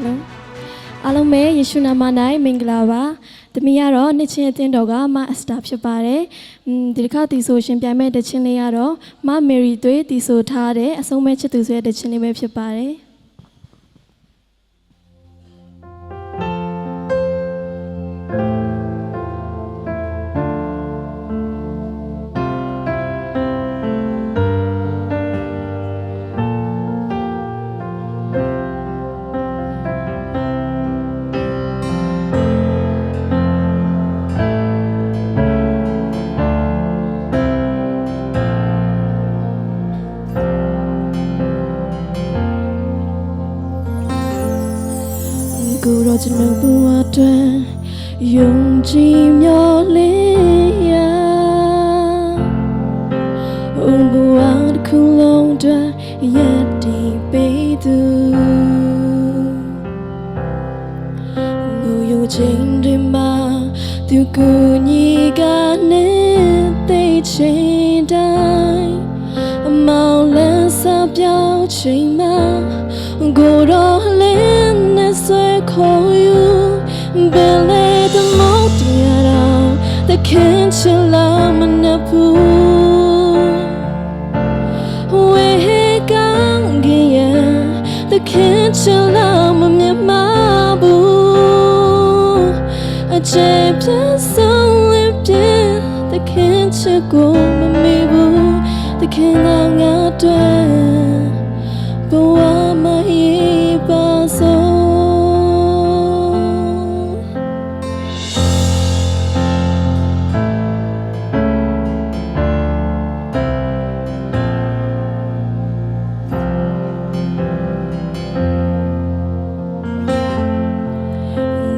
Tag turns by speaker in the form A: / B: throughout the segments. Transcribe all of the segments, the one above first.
A: Hello အားလုံးပဲယေရှုနာမ၌မင်္ဂလာပါတမီကတော့နှစ်ချင်းအသင်းတော်ကမအစတာဖြစ်ပါတယ်ဒီတစ်ခါတီဆိုရှင်ပြိုင်မဲ့တခြင်းလေးကတော့မမေရီသွေးတီဆိုထားတဲ့အဆုံးမဲ့ချစ်သူဆိုတဲ့တခြင်းလေးပဲဖြစ်ပါတယ်ကိုရောကျွန်တော်ဘဝတွင်ယုံကြည်မျှော်လင့်ရာဘဝတစ်ခုလုံးတွင်ရည်တည်ပေးသူကိုယုံခြင်းတွေမှာသူကိုညီကနေသိချင်းတိုင်းအမောင်လန်းစားပြောင်းချိန်မှာကိုရောလင်းနဲ့ဆွဲခေါ်ယူဘယ်လေတမောတရားတော်သခင်ချစ်လာမနှဘူးဝေကောင်းကြီးရဲ့သခင်ချစ်လာမမြတ်မဘူးအချစ်ပြတ်ဆုံးလေးပြည့်သခင်ချစ်ကိုမမေ့ဘူးသခင်ကငါတွေ့ဘဝမဟိပါဆုံး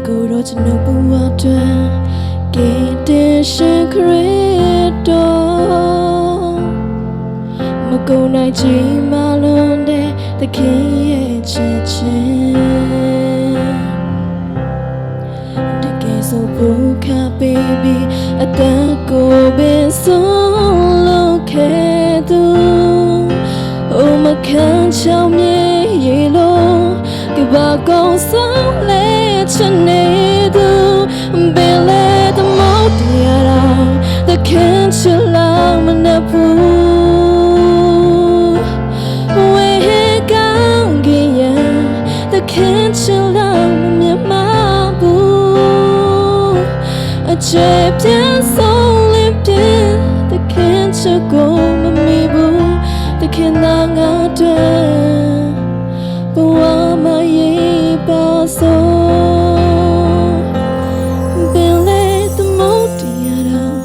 A: ကိုရောကျွန်တော်ဘဝတွင်ကယ်တင်ရှင်ခရစ်တော်မကုန်နိုင်ချင်မလုံးတဲ့သခင်ရဲ့ချစ်ခြင်းတကယ်ဆိုဖို့ခပေးပြီးအတန်ကိုပင်ဆုံးလို့ခဲ့သူမခံချောင်းမြေရေလုံးကဘာကောင်းဆောင်လဲချနေသူဘယ်လေတမောတရားတော်သခင်ချစ်လာမနှဘူးဝေကောင်းကြီးရဲ့သခင်ချစ်လာမမြတ်မဘူးအချစ်ပြတ်ဆုံးလေးပြည့်သခင်ချစ်ကိုမမီဘူးသခင်သာငါတွေ့ဘဝမရေပါဆုံးဘယ်လေတမောတရားတော်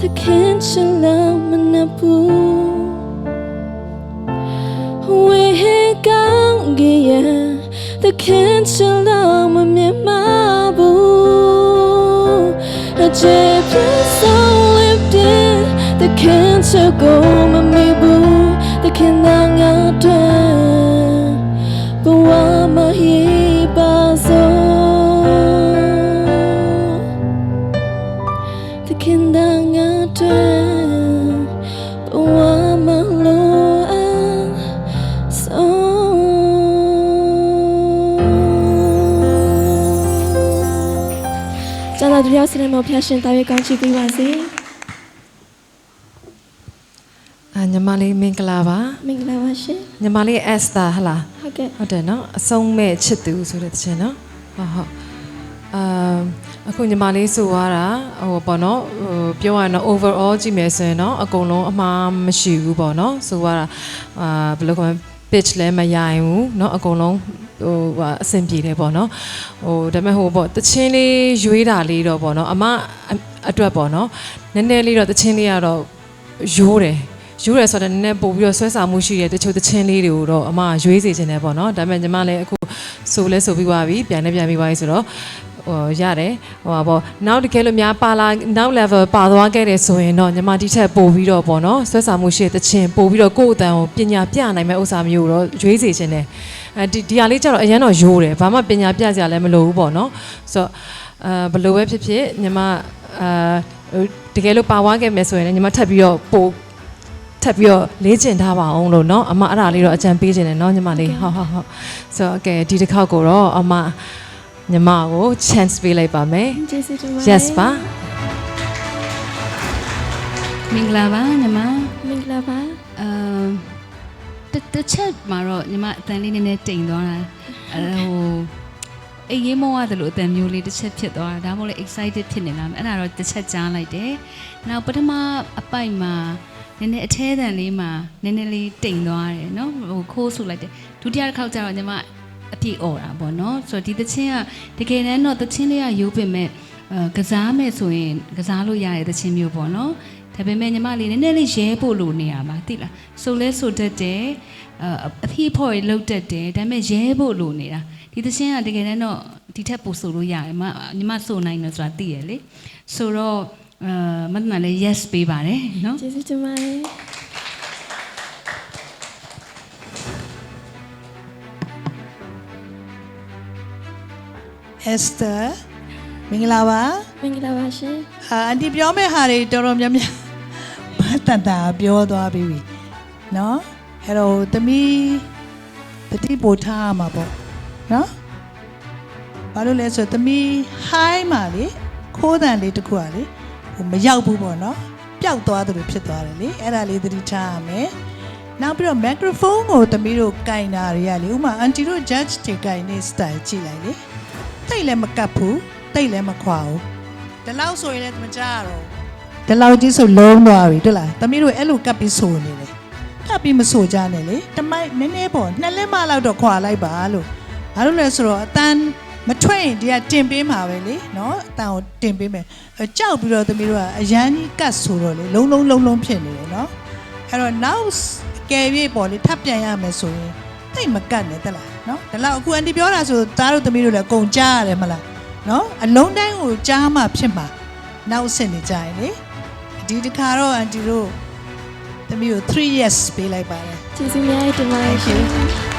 A: သခင်ချစ်လာမနှဘူးဝေကောင်းကြီးရဲ့သခင်ချစ်လာမမြတ်မဘူးအချစ်ပြတ်ဆုံးလေးပြည့်သခင်ချစ်ကိုမမီဘူးသခင်သာငါတွေ့ဘဝမဟိပါဆုံးသခင်သာငါတွေ့ဘဝမလိုအပ်ဆုံးကျွန်တော်တို့ရောက်စနေမှာဖျက်ရှင်တာရဲ့ကောင်းချီးပေးပါစေ
B: ညီမလေးမင်္ဂလာပါ
A: မင်္ဂလာပါရှင်
B: ညီမလေးအက်စတာဟလား
A: ဟုတ်ကဲ့
B: ဟုတ်တယ်နော်အဆုံးမဲ့ချစ်သူဆိုတဲ့တခြင်းနော်ဟုတ်အခုညီမလေးဆိုရတာပေါ့နော်ပြောရရင်တော့ overall ကြည့်မယ်ဆိုရင်တော့အကုန်လုံးအမှားမရှိဘူးပေါ့နော်ဆိုရတာဘယ်လိုခေါ် pitch လည်းမရိုင်ဘူးเนาะအကုန်လုံးအဆင်ပြေတယ်ပေါ့နော်ဒါပေမဲ့ပေါ့တခြင်းလေးရွေးတာလေးတော့ပေါ့နော်အမအတွက်ပေါ့နော်နည်းနည်းလေးတော့တခြင်းလေးကတော့ရိုးတယ်ဆိုတော့နည်းနည်းပို့ပြီးတော့ဆွဲဆောင်မှုရှိတဲ့တချို့တခြင်းလေးတွေကိုတော့အမရွေးစေချင်တယ်ပေါ့နော်ဒါပေမဲ့ညီမလည်းအခုဆိုလဲဆိုပြီးပါပြီပြန်ပြီးပါပြီဆိုတော့ရတယ်ပေါ့နောက်တကယ်လို့များပါလာနောက် level ပါသွားခဲ့တယ်ဆိုရင်တော့ညီမဒီထက်ပို့ပြီးတော့ပေါ့နော်ဆွဲဆောင်မှုရှိတဲ့တခြင်းပို့ပြီးတော့ကိုယ့်အတန်ကိုပညာပြနိုင်မဲ့ဥစ္စာမျိုးတော့ရွေးစေချင်တယ်ဒီဟာလေးကျတော့အရင်တော့ရိုးတယ်ဘာမှပညာပြစရာလည်းမလိုဘူးပေါ့နော်ဆိုတော့ဘယ်လိုပဲဖြစ်ဖြစ်ညီမတကယ်လို့ပါသွားခဲ့မယ်ဆိုရင်လည်းညီမထပ်ပြီးတော့ပို့ ထပ်ပြီးတော့လေးကျင်ထားပါအောင်လို့เนาะအမအဲ့ဒါလေးတော့အကြံပေးခြင်းတယ်เนาะညီမလေးဟုတ်ဆိုတော့ကဲဒီတစ်ခေါက်ကိုတော့အမညီမကို chance ပေးလိုက်ပါမယ်
A: ကျေးဇူးတင်ပါတယ်
B: yes ပါ
C: မင်္ဂလာပါညီမ
A: မင်္ဂလာပါ
C: တစ်ချက်မှာတော့ညီမအတန်လေးနည်းနည်းတိမ်သွားတာအေးရေးမောရတယ်လို့အတန်မျိုးလေးတစ်ချက်ဖြစ်သွားတာဒါမှမဟုတ်လေ excited ဖြစ်နေတာအဲ့ဒါတော့တစ်ချက်ကြားလိုက်တယ်နောက်ပထမအပိုက်မှာနည်းနည်းအထဲတန်လေးမှာနည်းနည်းလေးတိမ်သွားတယ်နော်ခိုးဆူလိုက်တယ်ဒုတိယတစ်ခေါက်ကျတော့ညီမအပြည့်អော်တာပေါ့နော်ဆိုတော့ဒီသချင်းကတကယ်တမ်းတော့သချင်းလေးကရိုးပင်မဲ့ကစားမဲ့ဆိုရင်ကစားလို့ရတဲ့သချင်းမျိုးပေါ့နော်ဒါပေမဲ့ညီမလေးနည်းနည်းလေးရဲဖို့လိုနေရပါသိလားဆိုလဲဆိုတတ်တယ်အဖေဖော်ရလောက်တတ်တယ်ဒါပေမဲ့ရဲဖို့လိုနေတာဒီသချင်းကတကယ်တမ်းတော့ဒီထက်ပိုဆိုလို့ရတယ်ညီမဆိုနိုင်တယ်ဆိုတာသိရလေဆိုတော့မတ်နာလေး yes ပေးပါတယ်နော်
A: ကျေးဇူးတင်ပါတယ်
D: Esther မင်္ဂလာပါ
A: မင်္ဂလာပါရှင်
D: အန်တီပြောမယ့်ဟာတွေတော်တော်များများမတန်တာပြောသွားပြီနော်အဲ့တော့သမီးတတိပို့ထားမှာပေါ့နော်ဘာလို့လဲဆိုတော့သမီး high မှာလေခိုးတန်လေးတစ်ခုอ่ะလေဟိုမရောက်ဘူးပေါ့နော်ပျောက်သွားတယ်လို့ဖြစ်သွားတယ်လေအဲ့ဒါလေးသတိထားရမယ်နောက်ပြီးတော့ microphone ကိုသမီးတို့ကင်တာတွေကလေဥမာအန်တီတို့ judge တွေကင်နေ style ကြည့်လိုက်လေတိတ်လည်းမကတ်ဘူးတိတ်လည်းမခွာဘူးဒီလောက်ဆိုရင်လည်းမကြရတော့ဒီလောက်ကြီးဆိုလုံးသွားပြီတွေ့လားသမီးတို့အဲ့လိုကတ်ပြီးဆိုနေလေကတ်ပြီးမဆိုကြနဲ့လေတမိုက်နည်းနည်းပေါ့နှစ်လက်မလောက်တော့ခွာလိုက်ပါလို့ဘာလို့လဲဆိုတော့အတန်းမထွက်ရင်ဒီကတင်ပေးမှာပဲလေနော်အတန်းကိုတင်ပေးမယ်ကြောက်ပြီးတော့သမီးတို့ကအရန်ကြီးကတ်ဆိုတော့လေလုံးလုံးဖြစ်နေတယ်နော်အဲ့တော့နောက်ကယ်ပြေပေါ့လေထပ်ပြန်ရမယ်ဆိုရင်တိတ်မကတ်နဲ့တက်လားနော်ဒီလောက်အခုအန်တီပြောတာဆိုသားတို့သမီးတို့လည်းအကုန်ကြားရတယ်မလားနော်အလုံးတိုင်းကိုကြားမှဖြစ်မှာနောက်ဆင့်နေကြရင်လေဒီတစ်ခါတော့အန်တီတို့သမီးတို့3 years ပေးလိုက်ပါတယ်
A: ကျေးဇူးများတင်ပါတယ်ရှင်